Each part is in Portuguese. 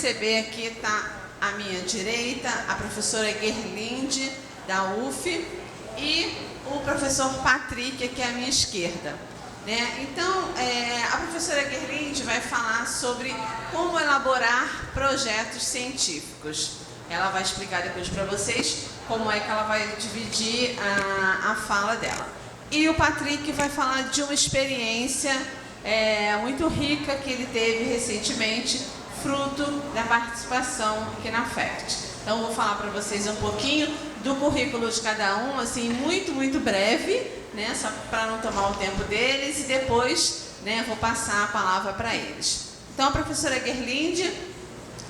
receber aqui, está à minha direita, a professora Gerlinde, da UF, e o professor Patrick, aqui à minha esquerda. Então, a professora Gerlinde vai falar sobre como elaborar projetos científicos. Ela vai explicar depois para vocês como é que ela vai dividir a fala dela. E o Patrick vai falar de uma experiência muito rica que ele teve recentemente, fruto da participação aqui na FACT. Então, vou falar para vocês um pouquinho do currículo de cada um, assim, muito breve, só para não tomar o tempo deles, e depois vou passar a palavra para eles. Então, a professora Gerlinde,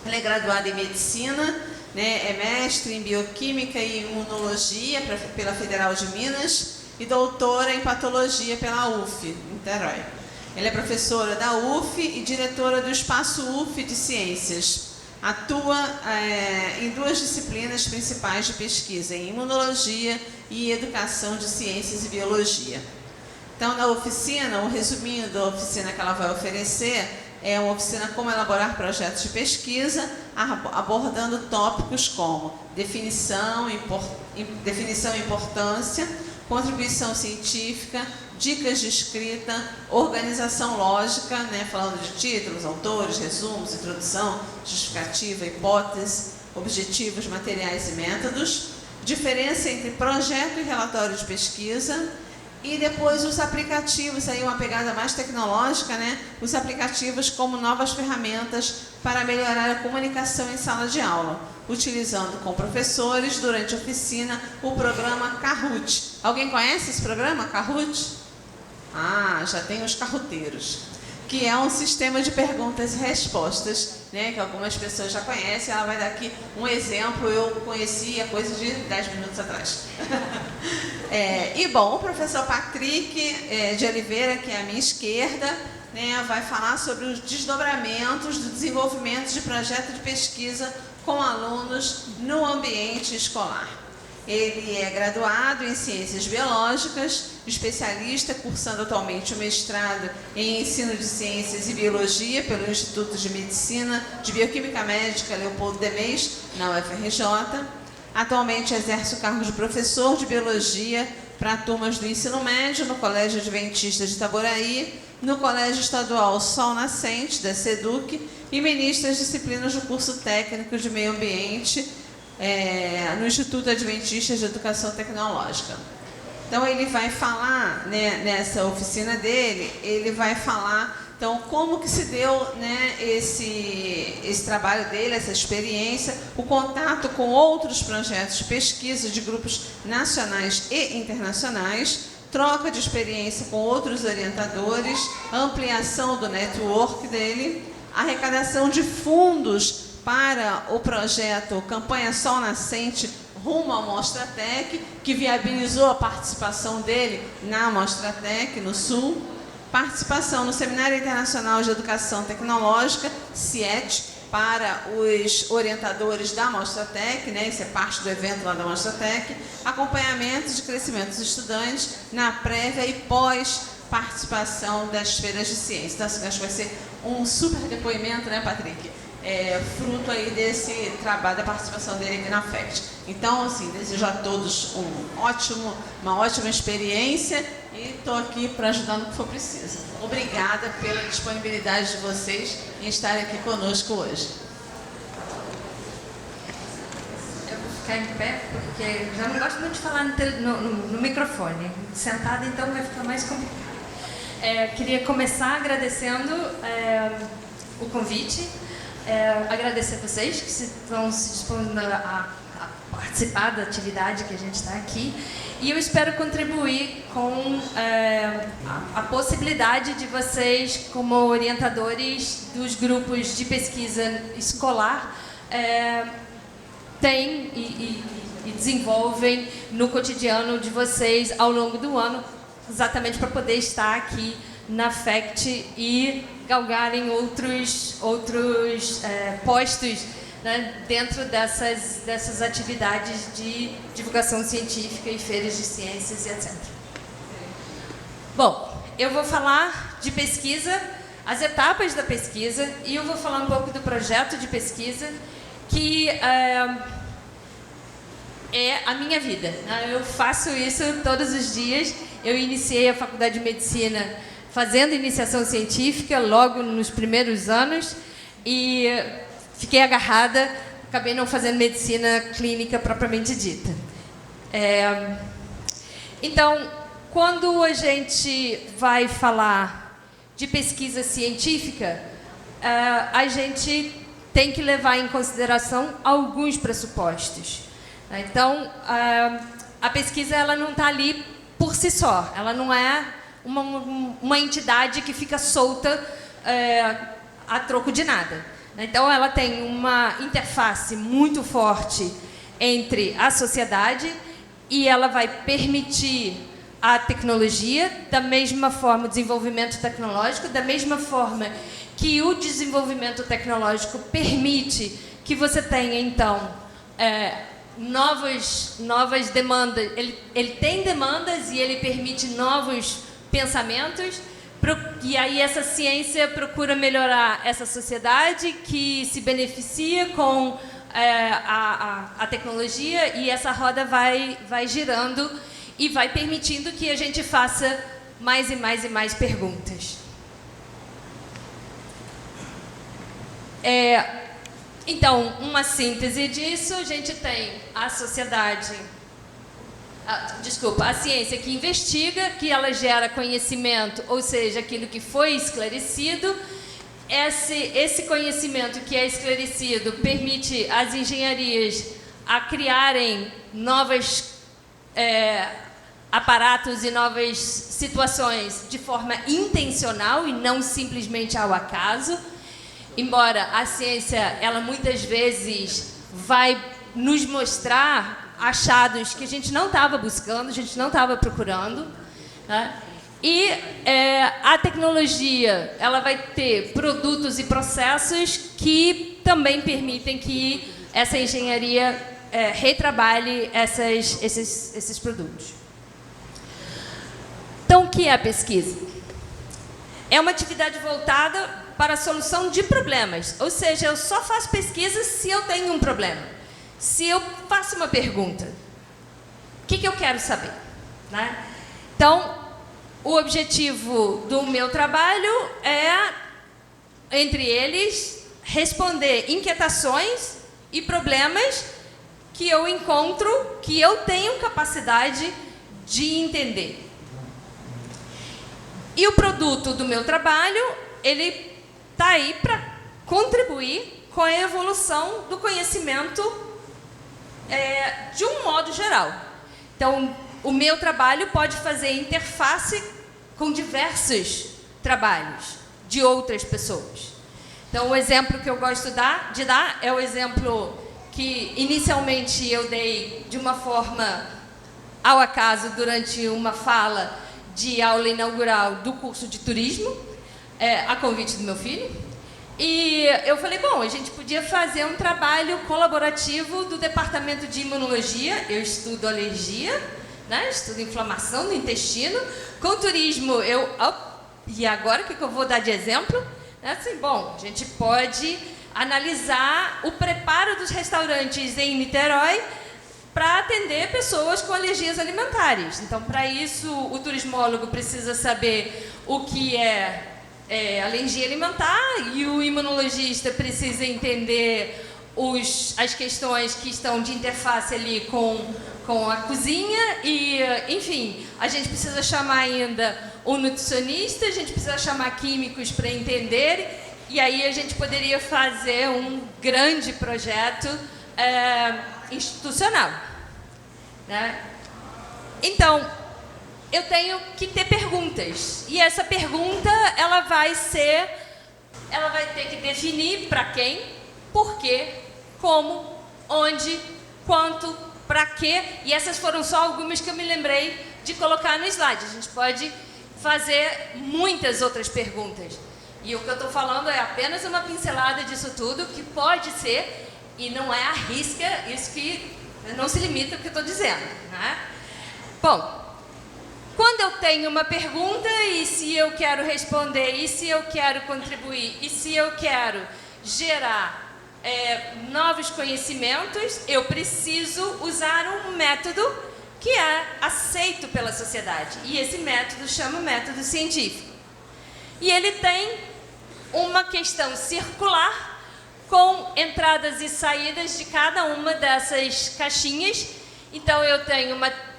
ela é graduada em Medicina, é mestre em Bioquímica e Imunologia pela Federal de Minas e doutora em Patologia pela UF, Niterói. Ela é professora da UF e diretora do Espaço UF de Ciências. Atua em 2 disciplinas principais de pesquisa, em Imunologia e Educação de Ciências e Biologia. Então, na oficina, o resuminho da oficina que ela vai oferecer é uma oficina como elaborar projetos de pesquisa, abordando tópicos como definição e importância, contribuição científica, dicas de escrita, organização lógica, falando de títulos, autores, resumos, introdução, justificativa, hipótese, objetivos, materiais e métodos, diferença entre projeto e relatório de pesquisa, e depois os aplicativos, aí uma pegada mais tecnológica, os aplicativos como novas ferramentas para melhorar a comunicação em sala de aula, utilizando com professores, durante a oficina, o programa Kahoot. Alguém conhece esse programa, Kahoot? Já tem os carroteiros, que é um sistema de perguntas e respostas, que algumas pessoas já conhecem. Ela vai dar aqui um exemplo, eu conheci a coisa de 10 minutos atrás. E bom, o professor Patrick de Oliveira, que é à minha esquerda, vai falar sobre os desdobramentos do desenvolvimento de projeto de pesquisa com alunos no ambiente escolar. Ele é graduado em Ciências Biológicas, especialista, cursando atualmente o mestrado em Ensino de Ciências e Biologia pelo Instituto de Medicina de Bioquímica Médica Leopoldo Demés, na UFRJ. Atualmente exerce o cargo de professor de Biologia para turmas do ensino médio no Colégio Adventista de Itaboraí, no Colégio Estadual Sol Nascente, da SEDUC, e ministra as disciplinas do curso técnico de Meio Ambiente no Instituto Adventista de Educação Tecnológica. Então, ele vai falar, nessa oficina dele, ele vai falar, então, como que se deu esse trabalho dele, essa experiência, o contato com outros projetos de pesquisa de grupos nacionais e internacionais, troca de experiência com outros orientadores, ampliação do network dele, arrecadação de fundos para o projeto Campanha Sol Nascente rumo à Mostratec, que viabilizou a participação dele na Mostratec, no Sul, participação no Seminário Internacional de Educação Tecnológica, CIET, para os orientadores da Mostratec, isso é parte do evento lá da Mostratec, acompanhamento de crescimento dos estudantes na prévia e pós-participação das feiras de ciência. Então, acho que vai ser um super depoimento, Patrick? Fruto aí desse trabalho, da participação dele aqui na FACT. Então, assim, desejo a todos uma ótima experiência e estou aqui para ajudar no que for preciso. Obrigada pela disponibilidade de vocês em estarem aqui conosco hoje. Eu vou ficar em pé, porque já não gosto muito de falar no microfone. Sentada, então, vai ficar mais complicado. Queria começar agradecendo o convite. Agradecer a vocês que estão se dispondo a participar da atividade que a gente está aqui, e eu espero contribuir com a possibilidade de vocês, como orientadores dos grupos de pesquisa escolar, têm e desenvolvem no cotidiano de vocês ao longo do ano, exatamente para poder estar aqui na FACT e galgarem outros postos dentro dessas atividades de divulgação científica e feiras de ciências e etc. Bom, eu vou falar de pesquisa as etapas da pesquisa, e eu vou falar um pouco do projeto de pesquisa, que é a minha vida. Eu faço isso todos os dias. Eu iniciei a Faculdade de Medicina fazendo iniciação científica logo nos primeiros anos e fiquei agarrada, acabei não fazendo medicina clínica propriamente dita. Então, quando a gente vai falar de pesquisa científica, a gente tem que levar em consideração alguns pressupostos. Então, a pesquisa ela não está ali por si só, ela não é uma entidade que fica solta a troco de nada. Então, ela tem uma interface muito forte entre a sociedade e ela vai permitir a tecnologia, da mesma forma, o desenvolvimento tecnológico, da mesma forma que o desenvolvimento tecnológico permite que você tenha, então, novas demandas. Ele tem demandas e ele permite novos pensamentos, e aí essa ciência procura melhorar essa sociedade que se beneficia com a tecnologia, e essa roda vai girando e vai permitindo que a gente faça mais e mais e mais perguntas. Então, uma síntese disso, a gente tem a sociedade, a ciência que investiga, que ela gera conhecimento, ou seja, aquilo que foi esclarecido. Esse conhecimento que é esclarecido permite às engenharias a criarem novos aparatos e novas situações de forma intencional e não simplesmente ao acaso. Embora a ciência, ela muitas vezes vai nos mostrar achados que a gente não estava buscando, a gente não estava procurando, né? E a tecnologia, ela vai ter produtos e processos que também permitem que essa engenharia retrabalhe esses produtos. Então, o que é a pesquisa? É uma atividade voltada para a solução de problemas. Ou seja, eu só faço pesquisa se eu tenho um problema. Se eu faço uma pergunta, o que eu quero saber, né? Então, o objetivo do meu trabalho é, entre eles, responder inquietações e problemas que eu encontro, que eu tenho capacidade de entender. E o produto do meu trabalho, ele está aí para contribuir com a evolução do conhecimento de um modo geral. Então, o meu trabalho pode fazer interface com diversos trabalhos de outras pessoas. Então, o exemplo que eu gosto de dar é o exemplo que inicialmente eu dei de uma forma ao acaso durante uma fala de aula inaugural do curso de turismo, a convite do meu filho. E eu falei, bom, a gente podia fazer um trabalho colaborativo do departamento de imunologia. Eu estudo alergia, né? Estudo inflamação do intestino. Com turismo, e agora o que eu vou dar de exemplo? Assim, bom, a gente pode analisar o preparo dos restaurantes em Niterói para atender pessoas com alergias alimentares. Então, para isso, o turismólogo precisa saber o que é alergia alimentar, e o imunologista precisa entender as questões que estão de interface ali com a cozinha, e, enfim, a gente precisa chamar ainda um nutricionista, a gente precisa chamar químicos para entender, e aí a gente poderia fazer um grande projeto institucional, né? Então, eu tenho que ter perguntas, e essa pergunta ela vai ter que definir para quem, por quê, como, onde, quanto, para quê, e essas foram só algumas que eu me lembrei de colocar no slide. A gente pode fazer muitas outras perguntas, e o que eu estou falando é apenas uma pincelada disso tudo, que pode ser, e não é à risca, isso que não se limita ao que eu estou dizendo, né? Bom, Quando eu tenho uma pergunta e se eu quero responder, e se eu quero contribuir, e se eu quero gerar novos conhecimentos, eu preciso usar um método que é aceito pela sociedade. E esse método chama método científico. E ele tem uma questão circular com entradas e saídas de cada uma dessas caixinhas. Então,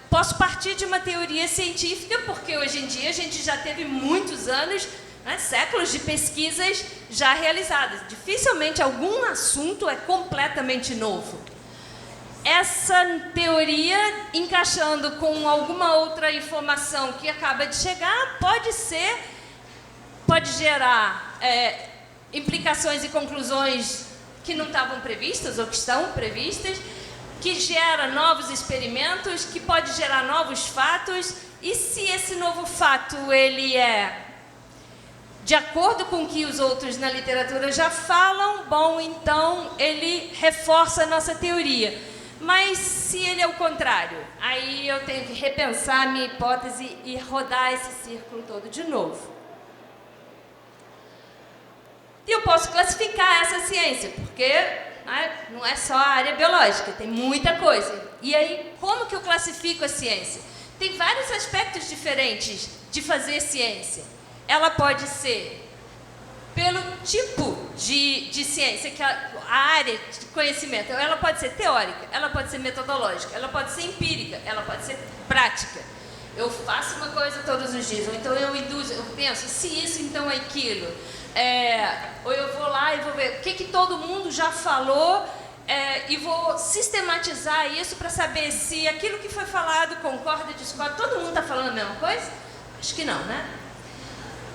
posso partir de uma teoria científica, porque hoje em dia a gente já teve muitos anos, séculos de pesquisas já realizadas. Dificilmente algum assunto é completamente novo. Essa teoria, encaixando com alguma outra informação que acaba de chegar, pode gerar implicações e conclusões que não estavam previstas ou que estão previstas, que gera novos experimentos, que pode gerar novos fatos. E se esse novo fato ele é de acordo com o que os outros na literatura já falam, bom, então ele reforça a nossa teoria. Mas se ele é o contrário, aí eu tenho que repensar a minha hipótese e rodar esse círculo todo de novo. E eu posso classificar essa ciência, porque não é só a área biológica, tem muita coisa. E aí, como que eu classifico a ciência? Tem vários aspectos diferentes de fazer ciência. Ela pode ser pelo tipo de ciência, que a área de conhecimento, ela pode ser teórica, ela pode ser metodológica, ela pode ser empírica, ela pode ser prática. Eu faço uma coisa todos os dias, ou então eu penso, se isso, então é aquilo. Ou eu vou lá e vou ver o que todo mundo já falou e vou sistematizar isso para saber se aquilo que foi falado concorda, discorda. Todo mundo está falando a mesma coisa? Acho que não, né?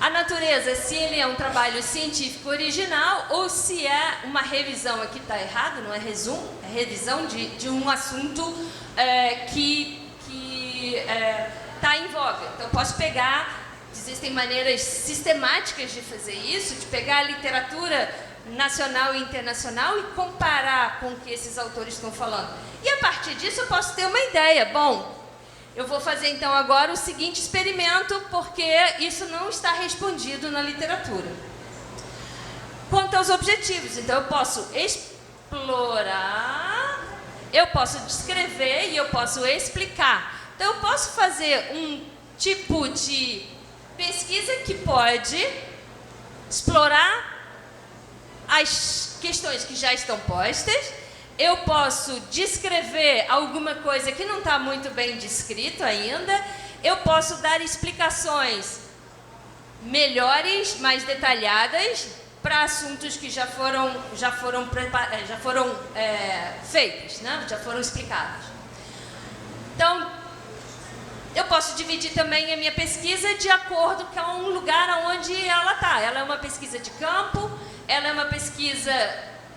A natureza, se ele é um trabalho científico original ou se é uma revisão, aqui está errado, não é resumo, é revisão de um assunto que está em voga. Então, eu posso pegar, existem maneiras sistemáticas de fazer isso, de pegar a literatura nacional e internacional e comparar com o que esses autores estão falando. E a partir disso eu posso ter uma ideia. Bom, eu vou fazer então agora o seguinte experimento, porque isso não está respondido na literatura. Quanto aos objetivos, então eu posso explorar, eu posso descrever e eu posso explicar. Então eu posso fazer um tipo de pesquisa que pode explorar as questões que já estão postas. Eu posso descrever alguma coisa que não está muito bem descrito ainda. Eu posso dar explicações melhores, mais detalhadas, para assuntos que já foram feitos, né? Já foram explicados. Então, eu posso dividir também a minha pesquisa de acordo com um lugar onde ela está. Ela é uma pesquisa de campo, ela é uma pesquisa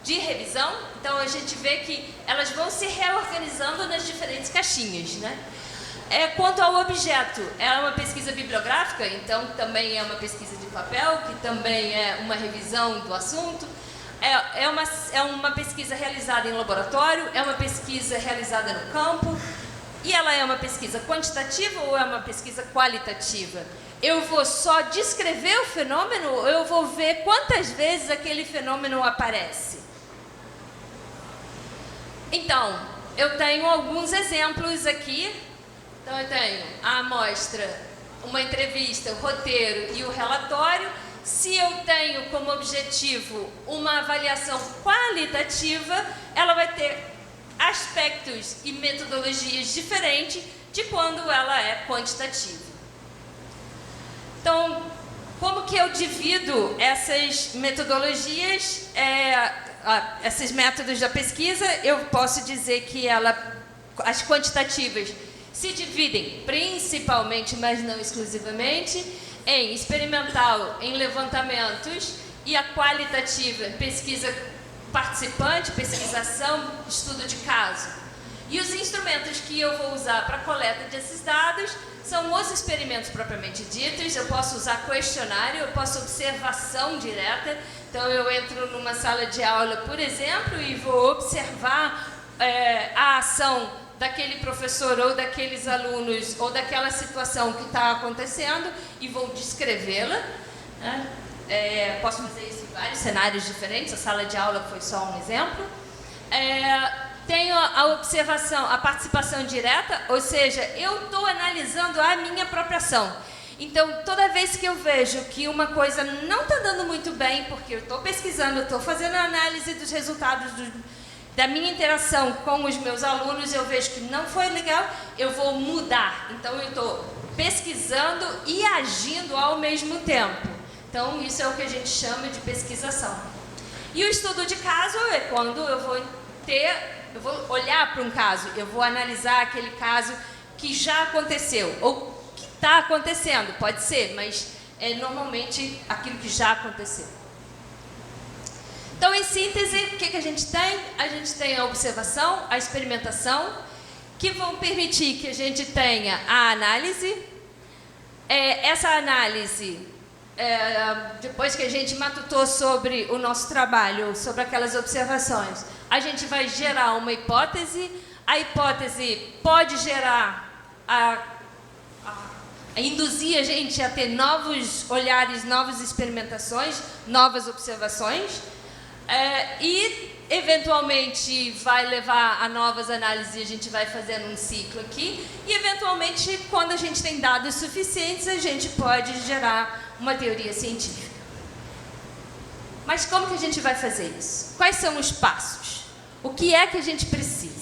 de revisão, então a gente vê que elas vão se reorganizando nas diferentes caixinhas, né? Quanto ao objeto, ela é uma pesquisa bibliográfica, então também é uma pesquisa de papel, que também é uma revisão do assunto. É uma pesquisa realizada em laboratório, é uma pesquisa realizada no campo. E ela é uma pesquisa quantitativa ou é uma pesquisa qualitativa? Eu vou só descrever o fenômeno ou eu vou ver quantas vezes aquele fenômeno aparece? Então, eu tenho alguns exemplos aqui. Então, eu tenho a amostra, uma entrevista, o roteiro e o relatório. Se eu tenho como objetivo uma avaliação qualitativa, ela vai ter aspectos e metodologias diferentes de quando ela é quantitativa. Então, como que eu divido essas metodologias, esses métodos da pesquisa? Eu posso dizer que as quantitativas se dividem principalmente, mas não exclusivamente, em experimental, em levantamentos, e a qualitativa, pesquisa participante, pesquisação, estudo de caso. E os instrumentos que eu vou usar para a coleta desses dados são os experimentos propriamente ditos. Eu posso usar questionário, eu posso observação direta. Então, eu entro numa sala de aula, por exemplo, e vou observar a ação daquele professor ou daqueles alunos ou daquela situação que está acontecendo e vou descrevê-la, né? Posso fazer isso em vários cenários diferentes, a sala de aula foi só um exemplo. Tenho a observação, a participação direta, ou seja, eu estou analisando a minha própria ação. Então, toda vez que eu vejo que uma coisa não está dando muito bem, porque eu estou pesquisando, estou fazendo a análise dos resultados da minha interação com os meus alunos, eu vejo que não foi legal, eu vou mudar. Então, eu estou pesquisando e agindo ao mesmo tempo. Então, isso é o que a gente chama de pesquisação. E o estudo de caso é quando eu vou olhar para um caso, eu vou analisar aquele caso que já aconteceu, ou que está acontecendo, pode ser, mas é normalmente aquilo que já aconteceu. Então, em síntese, o que a gente tem? A gente tem a observação, a experimentação, que vão permitir que a gente tenha a análise. Essa análise, depois que a gente matutou sobre o nosso trabalho, sobre aquelas observações, a gente vai gerar uma hipótese. A hipótese pode gerar, induzir a gente a ter novos olhares, novas experimentações, novas observações. E, eventualmente, vai levar a novas análises e a gente vai fazendo um ciclo aqui. E, eventualmente, quando a gente tem dados suficientes, a gente pode gerar uma teoria científica. Mas como que a gente vai fazer isso? Quais são os passos? O que é que a gente precisa?